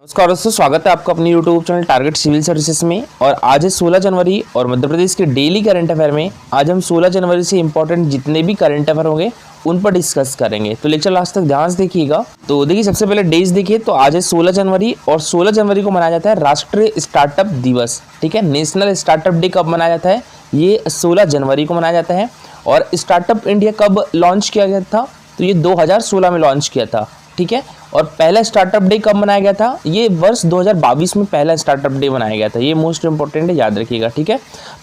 नमस्कार दोस्तों, स्वागत है आपका अपनी YouTube channel Target Civil Services में। और आज है 16 जनवरी और मध्य प्रदेश के डेली करंट अफेयर में आज हम 16 जनवरी से इंपॉर्टेंट जितने भी करंट अफेयर होंगे उन पर डिस्कस करेंगे। तो लेक्चर लास्ट तक ध्यान से देखिएगा। तो देखिए, सबसे पहले डेज देखिए तो आज है 16 जनवरी और 16 जनवरी को मनाया जाता है राष्ट्रीय स्टार्टअप दिवस। ठीक है, नेशनल स्टार्टअप डे कब मनाया जाता है? ये 16 जनवरी को मनाया जाता है। और स्टार्टअप इंडिया कब लॉन्च किया गया था? तो ये 2016 में लॉन्च किया था। ठीक है, और पहला स्टार्टअप डे कब मनाया गया था? ये वर्ष 2022 में पहला स्टार्टअप डे मनाया गया था। ये मोस्ट इंपॉर्टेंट है, याद रखिएगा। ठीक है,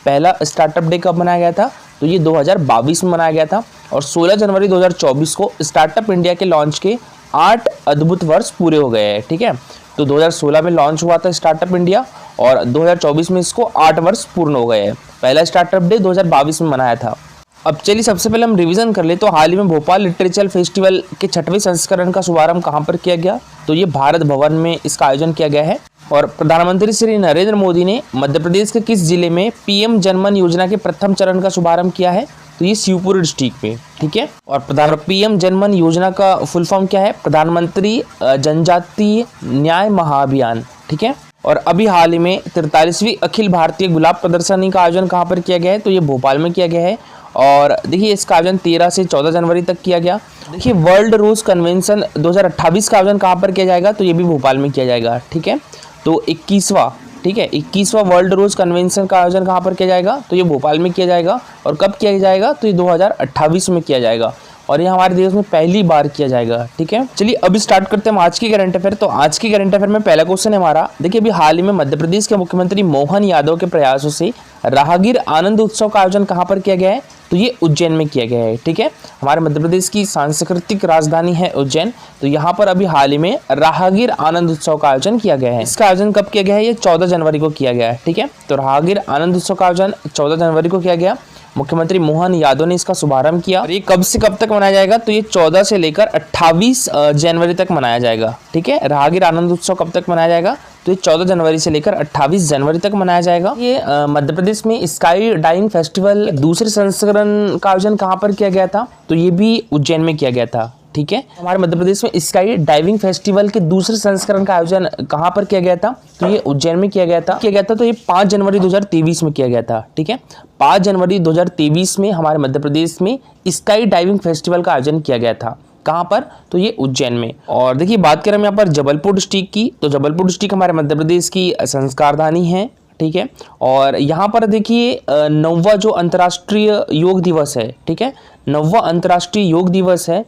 पहला स्टार्टअप डे कब मनाया गया था? तो ये 2022 में मनाया गया था। और 16 जनवरी 2024 को स्टार्टअप इंडिया के लॉन्च के 8 अद्भुत वर्ष पूरे हो गए हैं। ठीक है, तो 2016 में लॉन्च हुआ था स्टार्टअप इंडिया और 2024 में इसको 8 वर्ष पूर्ण हो गए हैं। पहला स्टार्टअप डे 2022 में मनाया था। अब चलिए सबसे पहले हम रिवीजन कर ले तो हाल ही में भोपाल लिटरेचर फेस्टिवल के 6वें संस्करण का शुभारंभ कहां पर किया गया? तो ये भारत भवन में इसका आयोजन किया गया है। और प्रधानमंत्री श्री नरेंद्र मोदी ने मध्य प्रदेश के किस जिले में पीएम जनमन योजना के प्रथम चरण का शुभारंभ किया है? तो ये शिवपुरी डिस्ट्रिक्ट में। ठीक है, और पीएम जनमन योजना का फुल फॉर्म क्या है? प्रधानमंत्री जनजातीय न्याय महाअभियान। ठीक है, और अभी हाल ही में 43वीं अखिल भारतीय गुलाब प्रदर्शनी का आयोजन कहां पर किया गया है? तो ये भोपाल में किया गया है। और देखिए, इसका आयोजन 13 से 14 जनवरी तक किया गया। देखिए, वर्ल्ड रोज कन्वेंशन 2028 का आयोजन कहाँ पर किया जाएगा? तो ये भी भोपाल में किया जाएगा। ठीक है, तो 21वां वर्ल्ड रोज कन्वेंशन का आयोजन कहाँ पर किया जाएगा? तो ये भोपाल में किया जाएगा। और कब किया जाएगा? तो ये 2028 में किया जाएगा और ये हमारे देश में पहली बार किया जाएगा। ठीक है, चलिए अभी स्टार्ट करते हैं आज की करंट अफेयर। तो आज की करंट अफेयर में पहला क्वेश्चन है हमारा। देखिए, अभी हाल ही में मध्य प्रदेश के मुख्यमंत्री मोहन यादव के प्रयासों से राहगीर आनंद उत्सव का आयोजन कहां पर किया गया है? तो ये उज्जैन में किया गया है। ठीक है, हमारे मध्य प्रदेश की सांस्कृतिक राजधानी है उज्जैन। तो यहाँ पर अभी हाल ही में राहगीर आनंद उत्सव का आयोजन किया गया है। इसका आयोजन कब किया गया है? ये 14 जनवरी को किया गया है। ठीक है, तो राहगीर आनंद उत्सव का आयोजन 14 जनवरी को किया गया। मुख्यमंत्री मोहन यादव ने इसका शुभारंभ किया। और ये कब से कब तक मनाया जाएगा? तो ये 14 से लेकर 28 जनवरी तक मनाया जाएगा। ठीक है, राहगीर आनंद उत्सव कब तक मनाया जाएगा? तो ये 14 जनवरी से लेकर 28 जनवरी तक मनाया जाएगा। ये मध्य प्रदेश में स्काई डाइविंग फेस्टिवल दूसरे संस्करण का आयोजन कहाँ पर किया गया था? तो ये भी उज्जैन में किया गया था। ठीक है, हमारे मध्य प्रदेश में स्काई डाइविंग फेस्टिवल के दूसरे संस्करण का आयोजन कहां पर किया गया था? तो ये उज्जैन में किया गया था। तो ये 5 जनवरी 2023 में किया गया था। ठीक है, 5 जनवरी 2023 में हमारे मध्य प्रदेश में स्काई डाइविंग फेस्टिवल का आयोजन किया गया था। कहां पर? तो ये उज्जैन में। और देखिए, बात करें हम यहाँ पर जबलपुर डिस्ट्रिक्ट की, तो जबलपुर डिस्ट्रिक्ट हमारे मध्य प्रदेश की संस्कारधानी है। ठीक है, और यहाँ पर देखिए 9वां जो अंतर्राष्ट्रीय योग दिवस है। ठीक है, 9वां अंतर्राष्ट्रीय योग दिवस है।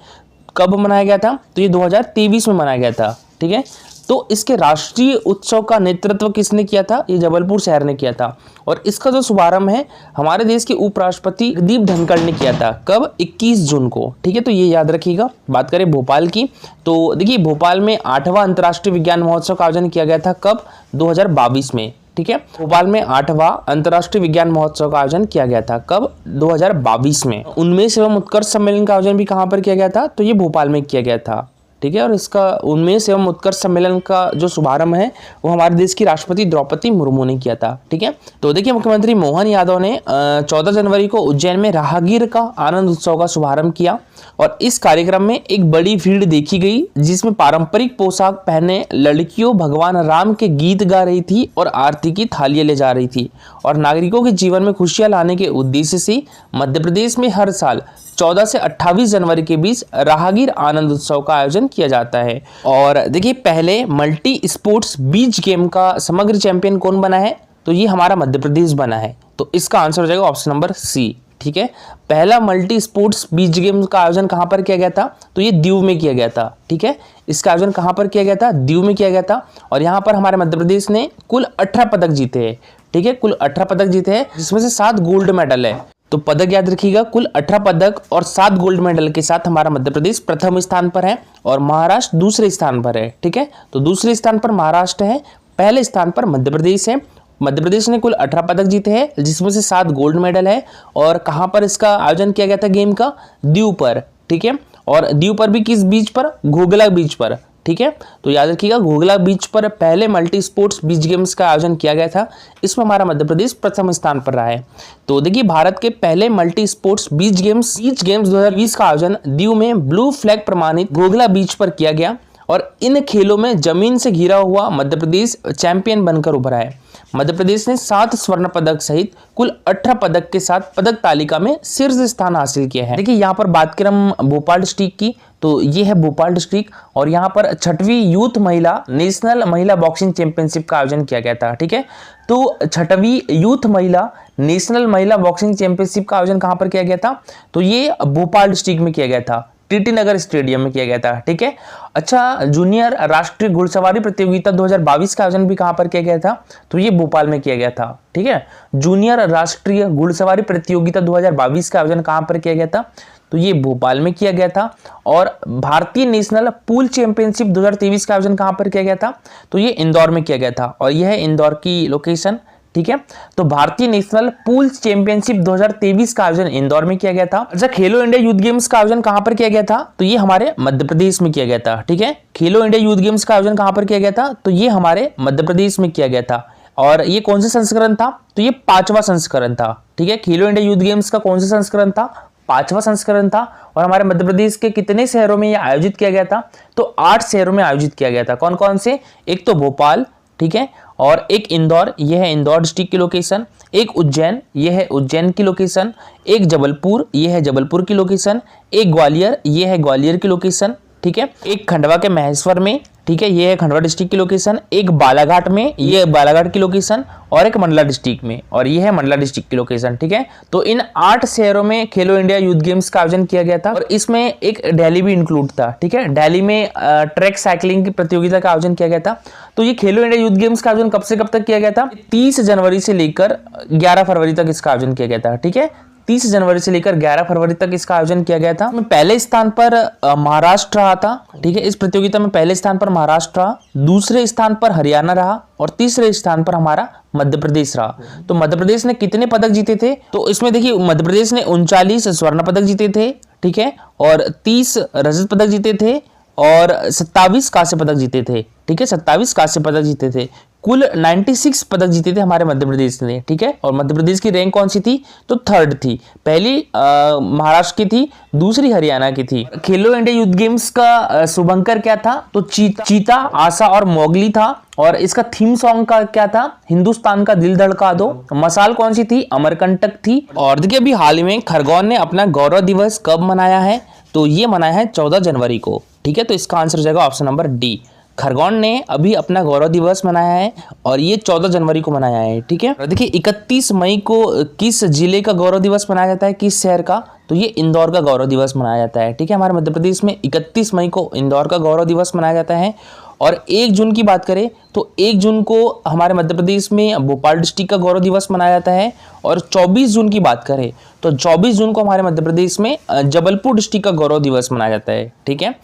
कब मनाया गया था? तो ये 2023 में मनाया गया था। ठीक है, तो इसके राष्ट्रीय उत्सव का नेतृत्व किसने किया था? ये जबलपुर शहर ने किया था। और इसका जो शुभारंभ है हमारे देश के उपराष्ट्रपति जगदीप धनखड़ ने किया था। कब? 21 जून को। ठीक है, तो ये याद रखिएगा। बात करें भोपाल की, तो देखिए भोपाल में 8वां अंतर्राष्ट्रीय विज्ञान महोत्सव का आयोजन किया गया था। कब? 2022 में। ठीक है, भोपाल में 8वां अंतर्राष्ट्रीय विज्ञान महोत्सव का आयोजन किया गया था। कब? 2022 में। उन्मेष एवं उत्कर्ष सम्मेलन का आयोजन भी कहां पर किया गया था? तो ये भोपाल में किया गया था। ठीक है, और इसका उन्मेष एवं उत्कर्ष सम्मेलन का जो शुभारंभ है वो हमारे देश की राष्ट्रपति द्रौपदी मुर्मू ने किया था। ठीक है, तो देखिए मुख्यमंत्री मोहन यादव ने 14 जनवरी को उज्जैन में राहगीर का आनंद उत्सव का शुभारंभ किया। और इस कार्यक्रम में एक बड़ी भीड़ देखी गई जिसमें पारंपरिक पोशाक पहने लड़कियों भगवान राम के गीत गा रही थी और आरती की थालियां ले जा रही थी। और नागरिकों के जीवन में खुशियां लाने के उद्देश्य से मध्य प्रदेश में हर साल 14 से 28 जनवरी के बीच राहगीर आनंद उत्सव का आयोजन किया जाता है। और देखिए, पहले मल्टी स्पोर्ट्स बीच गेम का समग्र चैंपियन कौन बना है? तो ये हमारा मध्य प्रदेश बना है। तो इसका आंसर हो जाएगा ऑप्शन नंबर सी। ठीक है, पहला मल्टी स्पोर्ट्स बीच गेम का आयोजन कहां पर किया गया था? तो ये दीव में किया गया था। ठीक है, इसका आयोजन कहां पर किया गया था? दीव में किया गया था। और यहाँ पर हमारे मध्य प्रदेश ने कुल 18 पदक जीते हैं। ठीक है, कुल 18 पदक जीते हैं जिसमें से 7 गोल्ड मेडल है। तो पदक याद रखिएगा, कुल 18 पदक और 7 गोल्ड मेडल के साथ हमारा मध्य प्रदेश प्रथम स्थान पर है और महाराष्ट्र दूसरे स्थान पर है। ठीक है, तो दूसरे स्थान पर महाराष्ट्र है, पहले स्थान पर मध्य प्रदेश है। मध्य प्रदेश ने कुल 18 पदक जीते हैं जिसमें से 7 गोल्ड मेडल है। और कहां पर इसका आयोजन किया गया था गेम का? दीव पर। ठीक है, और दीव पर भी किस बीच पर? घोघला बीच पर। ठीक है, तो याद रखिएगा घोघला बीच पर पहले मल्टी स्पोर्ट्स बीच गेम्स का आयोजन किया गया था। इसमें हमारा मध्य प्रदेश प्रथम स्थान पर रहा है। तो देखिए, भारत के पहले मल्टी स्पोर्ट्स बीच गेम्स 2020 का आयोजन दीव में ब्लू फ्लैग प्रमाणित घोघला बीच पर किया गया। और इन खेलों में जमीन से घिरा हुआ मध्य प्रदेश चैंपियन बनकर उभरा है। मध्य प्रदेश ने 7 स्वर्ण पदक सहित कुल 18 पदक के साथ पदक तालिका में शीर्ष स्थान हासिल किया है। देखिए यहाँ पर बात करें हम भोपाल डिस्ट्रिक्ट की, तो ये है भोपाल डिस्ट्रिक्ट और यहाँ पर 6वीं यूथ महिला नेशनल महिला बॉक्सिंग चैंपियनशिप का आयोजन किया गया था। ठीक है, तो 6वीं यूथ महिला नेशनल महिला बॉक्सिंग चैंपियनशिप का आयोजन कहाँ पर किया गया था, तो ये भोपाल डिस्ट्रिक्ट में किया गया था, टीटी नगर स्टेडियम में किया गया था। ठीक है, अच्छा जूनियर राष्ट्रीय घुड़सवारी प्रतियोगिता 2022 का आयोजन भी कहां पर किया गया था, तो ये भोपाल में किया गया था। ठीक है, जूनियर राष्ट्रीय घुड़सवारी प्रतियोगिता 2022 का आयोजन कहां पर किया गया था, तो ये भोपाल में किया गया था। और भारतीय नेशनल पूल चैंपियनशिप 2023 का आयोजन कहां पर किया गया था, तो ये इंदौर में किया गया था और यह है इंदौर की लोकेशन। ठीक है, तो भारतीय नेशनल पूल चैंपियनशिप 2023 का आयोजन इंदौर में किया गया था। अच्छा, खेलो इंडिया यूथ गेम्स का आयोजन कहां पर किया गया था, तो ये हमारे मध्य प्रदेश में किया गया था। ठीक है, खेलो इंडिया यूथ गेम्स का आयोजन कहां पर किया गया था, तो ये हमारे मध्य प्रदेश में किया गया था। और ये कौन सा संस्करण था, तो ये 5वां संस्करण था। ठीक है, खेलो इंडिया यूथ गेम्स का कौन सा संस्करण था, 5वां संस्करण था। और हमारे मध्य प्रदेश के कितने शहरों में ये आयोजित किया गया था, तो 8 शहरों में आयोजित किया गया था। कौन कौन से, एक तो भोपाल, ठीक है, और एक इंदौर, यह है इंदौर डिस्ट्रिक्ट की लोकेशन, एक उज्जैन, यह है उज्जैन की लोकेशन, एक जबलपुर, यह है जबलपुर की लोकेशन, एक ग्वालियर, यह है ग्वालियर की लोकेशन। ठीक है, एक खंडवा के महेश्वर में, ठीक है, ये है खंडवा डिस्ट्रिक्ट की लोकेशन, एक बालाघाट में, ये है बालाघाट की लोकेशन, और एक मंडला डिस्ट्रिक्ट में, और ये है मंडला डिस्ट्रिक्ट की लोकेशन। ठीक है, तो इन 8 शहरों में खेलो इंडिया यूथ गेम्स का आयोजन किया गया था और इसमें एक दिल्ली भी इंक्लूड था। ठीक है, दिल्ली में ट्रैक साइकिलिंग की प्रतियोगिता का आयोजन किया गया था। तो ये खेलो इंडिया यूथ गेम्स का आयोजन कब से कब तक किया गया था, 30 जनवरी से लेकर 11 फरवरी तक इसका आयोजन किया गया था। ठीक है, 30 जनवरी से लेकर 11 फरवरी तक इसका आयोजन किया गया था। पहले स्थान पर महाराष्ट्र रहा था। ठीक है, इस प्रतियोगिता में पहले स्थान पर महाराष्ट्र रहा, दूसरे स्थान पर हरियाणा रहा और तीसरे स्थान पर हमारा मध्य प्रदेश रहा। तो मध्य प्रदेश ने कितने पदक जीते थे, तो इसमें देखिए मध्य प्रदेश ने 39 स्वर्ण पदक जीते थे। ठीक है, और 30 रजत पदक जीते थे और 27 कांस्य पदक जीते थे। ठीक है, 27 कांस्य पदक जीते थे। कुल 96 पदक जीते थे हमारे मध्य प्रदेश ने। ठीक है, और मध्य प्रदेश की रैंक कौन सी थी, तो 3rd थी। पहली महाराष्ट्र की थी, दूसरी हरियाणा की थी। खेलो इंडिया यूथ गेम्स का शुभंकर क्या था, तो चीता, आशा और मोगली था। और इसका थीम सॉन्ग का क्या था, हिंदुस्तान का दिल धड़का दो। मसाल कौन सी थी, अमरकंटक थी। और देखिए अभी हाल ही में खरगोन ने अपना गौरव दिवस कब मनाया है, तो ये मनाया है 14 जनवरी को। ठीक है, तो इसका आंसर हो जाएगा ऑप्शन नंबर डी। खरगोन ने अभी अपना गौरव दिवस मनाया है और ये 14 जनवरी को मनाया है। ठीक है, और देखिए 31 मई को किस जिले का गौरव दिवस मनाया जाता है, किस शहर का, तो ये इंदौर का गौरव दिवस मनाया जाता है। ठीक है, हमारे मध्य प्रदेश में 31 मई को इंदौर का गौरव दिवस मनाया जाता है। और 1 जून की बात करें तो 1 जून को हमारे मध्य प्रदेश में भोपाल डिस्ट्रिक्ट का गौरव दिवस मनाया जाता है। और 24 जून की बात करें तो 24 जून को हमारे मध्य प्रदेश में जबलपुर डिस्ट्रिक्ट का गौरव दिवस मनाया जाता है। ठीक है,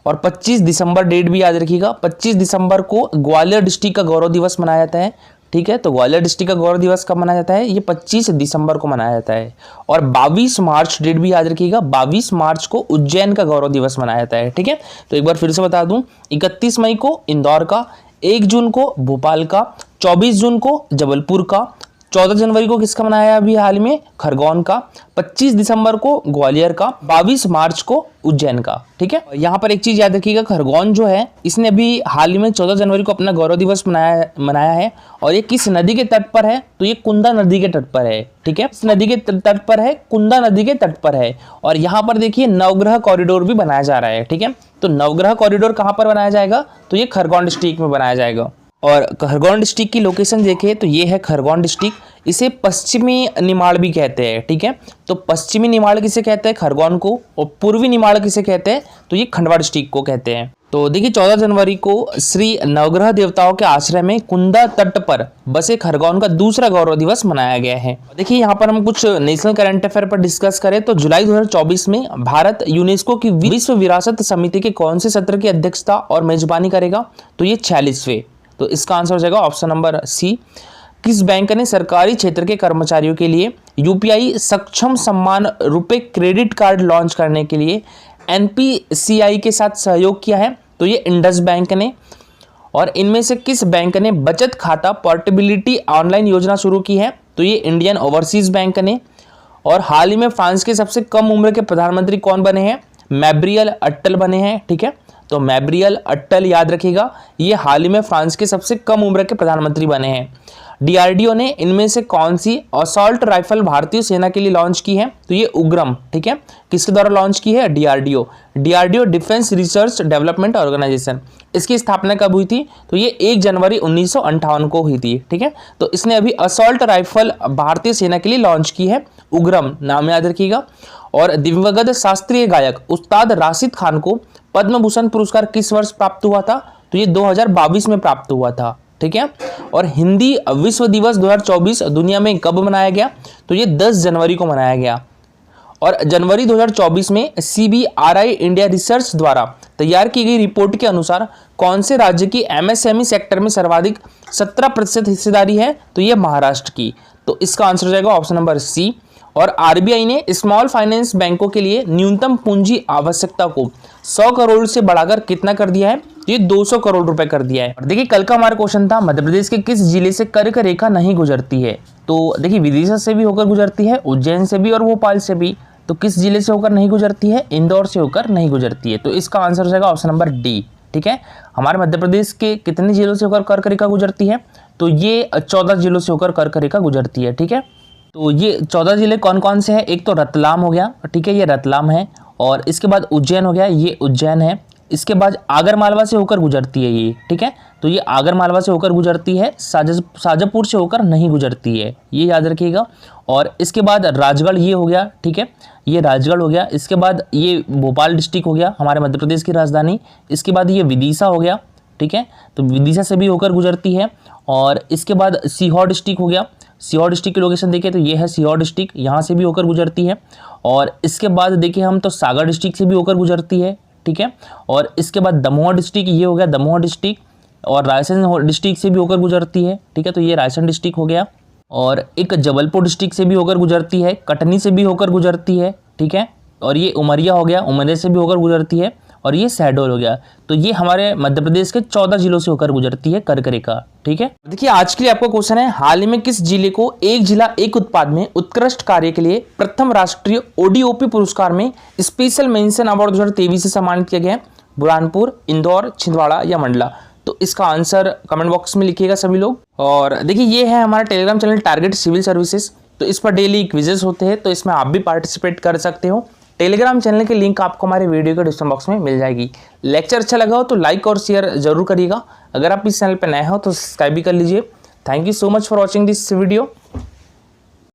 और 25 दिसंबर डेट भी याद रखिएगा, 25 दिसंबर को ग्वालियर डिस्ट्रिक्ट का गौरव दिवस मनाया जाता है। ठीक है, तो ग्वालियर डिस्ट्रिक्ट का गौरव दिवस कब मनाया जाता है, ये 25 दिसंबर को मनाया जाता है। और 22 मार्च डेट भी याद रखिएगा, 22 मार्च को उज्जैन का गौरव दिवस मनाया जाता है। ठीक है, तो एक बार फिर से बता दूं, 31 मई को इंदौर का, 1 जून को भोपाल का, 24 जून को जबलपुर का, 14 जनवरी को किसका मनाया अभी हाल में, खरगोन का, 25 दिसंबर को ग्वालियर का, 22 मार्च को उज्जैन का। ठीक है, यहाँ पर एक चीज याद रखिएगा, खरगोन जो है इसने अभी हाल ही में 14 जनवरी को अपना गौरव दिवस मनाया है। और ये किस नदी के तट पर है, तो ये कुंदा नदी के तट पर है। ठीक है, इस नदी के तट पर है, कुंदा नदी के तट पर है। और यहाँ पर देखिए नवग्रह कॉरिडोर भी बनाया जा रहा है। ठीक है, तो नवग्रह कॉरिडोर कहाँ पर बनाया जाएगा, तो ये खरगोन डिस्ट्रिक्ट में बनाया जाएगा। और खरगोन डिस्ट्रिक्ट की लोकेशन देखें तो ये है खरगोन डिस्ट्रिक्ट, इसे पश्चिमी निमाड़ भी कहते हैं। ठीक है, तो पश्चिमी निमाड़ किसे कहते हैं, खरगोन को, और पूर्वी निमाड़ किसे कहते हैं, तो ये खंडवा डिस्ट्रिक्ट को कहते हैं। तो देखिए 14 जनवरी को श्री नवग्रह देवताओं के आश्रय में कुंदा तट पर बसे खरगोन का दूसरा गौरव दिवस मनाया गया है। देखिए यहाँ पर हम कुछ नेशनल करंट अफेयर पर डिस्कस करें तो जुलाई 2024 में भारत यूनेस्को की विश्व विरासत समिति के कौन से सत्र की अध्यक्षता और मेजबानी करेगा, तो ये 46वें। तो इसका आंसर हो जाएगा ऑप्शन नंबर सी। किस बैंक ने सरकारी क्षेत्र के कर्मचारियों के लिए यूपीआई सक्षम सम्मान रुपए क्रेडिट कार्ड लॉन्च करने के लिए एनपीसीआई के साथ सहयोग किया है, तो ये इंडस बैंक ने। और इनमें से किस बैंक ने बचत खाता पोर्टेबिलिटी ऑनलाइन योजना शुरू की है, तो ये इंडियन ओवरसीज बैंक ने। और हाल ही में फ्रांस के सबसे कम उम्र के प्रधानमंत्री कौन बने हैं, मैब्रियल अटल बने हैं। ठीक है, तो मैब्रियल अट्टल याद रखिएगा, ये हाल ही में फ्रांस के सबसे कम उम्र के प्रधानमंत्री बने हैं। डीआरडीओ ने इनमें से कौन सी असॉल्ट राइफल भारतीय सेना के लिए लॉन्च की है? तो ये उग्रम, ठीक है, किसके द्वारा लॉन्च की है? DRDO, DRDO defence research development organisation. इसकी स्थापना कब हुई थी? तो ये 1 जनवरी 1958 को हुई थी, ठीक है। तो इसने अभी असॉल्ट राइफल भारतीय सेना के लिए लॉन्च की है, उग्रम नाम याद रखिएगा। और दिवंगत शास्त्रीय गायक उस्ताद राशिद खान को पद्म भूषण पुरस्कार किस वर्ष प्राप्त हुआ था? तो ये 2022 में प्राप्त हुआ था, ठीक है। और हिंदी विश्व दिवस 2024 दुनिया में कब मनाया गया? तो ये 10 जनवरी को मनाया गया। और जनवरी 2024 में CBRI इंडिया रिसर्च द्वारा तैयार की गई रिपोर्ट के अनुसार कौन से राज्य की MSME सेक्टर में सर्वाधिक 17% हिस्सेदारी है? तो ये महाराष्ट्र की। तो इसका आंसर हो जाएगा ऑप्शन नंबर सी। और RBI ने स्मॉल फाइनेंस बैंकों के लिए न्यूनतम पूंजी आवश्यकता को 100 करोड़ से बढ़ाकर कितना कर दिया है? ये 200 करोड़ रुपए कर दिया है। देखिए कल का हमारा क्वेश्चन था मध्य प्रदेश के किस जिले से कर्क रेखा नहीं गुजरती है? तो देखिए विदिशा से भी होकर गुजरती है, उज्जैन से भी और भोपाल से भी। तो किस जिले से होकर नहीं गुजरती है? इंदौर से होकर नहीं गुजरती है। तो इसका आंसर हो जाएगा ऑप्शन नंबर डी, ठीक है। हमारे मध्य प्रदेश के कितने जिलों से होकर कर्क रेखा गुजरती है? तो ये 14 जिलों से होकर कर्क रेखा गुजरती है, ठीक है। तो ये 14 जिले कौन कौन से हैं? एक तो रतलाम हो गया, ठीक है, ये रतलाम है। और इसके बाद उज्जैन हो गया, ये उज्जैन है। इसके बाद आगर मालवा से होकर गुजरती है ये, ठीक है। तो ये आगर मालवा से होकर गुजरती है, शाजापुर से होकर नहीं गुजरती है, ये याद रखिएगा। और इसके बाद राजगढ़ ये हो गया, ठीक है, ये राजगढ़ हो गया। इसके बाद ये भोपाल डिस्ट्रिक्ट हो गया, हमारे मध्य प्रदेश की राजधानी। इसके बाद ये विदिशा हो गया, ठीक है, तो विदिशा से भी होकर गुजरती है। और इसके बाद सीहोर डिस्ट्रिक्ट हो गया, सीहोर डिस्ट्रिक्ट की लोकेशन देखिए तो ये है सीहोर डिस्ट्रिक्ट, यहाँ से भी होकर गुजरती है। और इसके बाद देखिए हम तो सागर डिस्ट्रिक्ट से भी होकर गुजरती है, ठीक है। और इसके बाद दमोह डिस्ट्रिक्ट ये हो गया, दमोह डिस्ट्रिक्ट। और रायसेन डिस्ट्रिक्ट से भी होकर गुजरती है, ठीक है, तो ये रायसेन डिस्ट्रिक्ट हो गया। और एक जबलपुर डिस्ट्रिक्ट से भी होकर गुजरती है, कटनी से भी होकर गुजरती है, ठीक है। और ये उमरिया हो गया, उमरिया से भी होकर गुजरती है। और ये शहडोल हो गया। तो ये हमारे मध्य प्रदेश के 14 जिलों से होकर गुजरती है कर्क रेखा, ठीक है। देखिए आज के लिए आपका क्वेश्चन है, हाल ही में किस जिले को एक जिला एक उत्पाद में उत्कृष्ट कार्य के लिए प्रथम राष्ट्रीय ODOP पुरस्कार में स्पेशल मेंशन अवार्ड 2023 से सम्मानित किया गया है? बुरहानपुर, इंदौर, छिंदवाड़ा या मंडला? तो इसका आंसर कमेंट बॉक्स में लिखिएगा सभी लोग। और देखिए ये है हमारा Telegram channel Target Civil Services, तो इस पर डेली क्विजेस होते हैं, तो इसमें आप भी पार्टिसिपेट कर सकते हो। टेलीग्राम चैनल की लिंक आपको हमारे वीडियो के डिस्क्रिप्शन बॉक्स में मिल जाएगी। लेक्चर अच्छा लगा हो तो लाइक और शेयर जरूर करिएगा। अगर आप इस चैनल पर नए हो तो सब्सक्राइब भी कर लीजिए। Thank you so much for watching this video.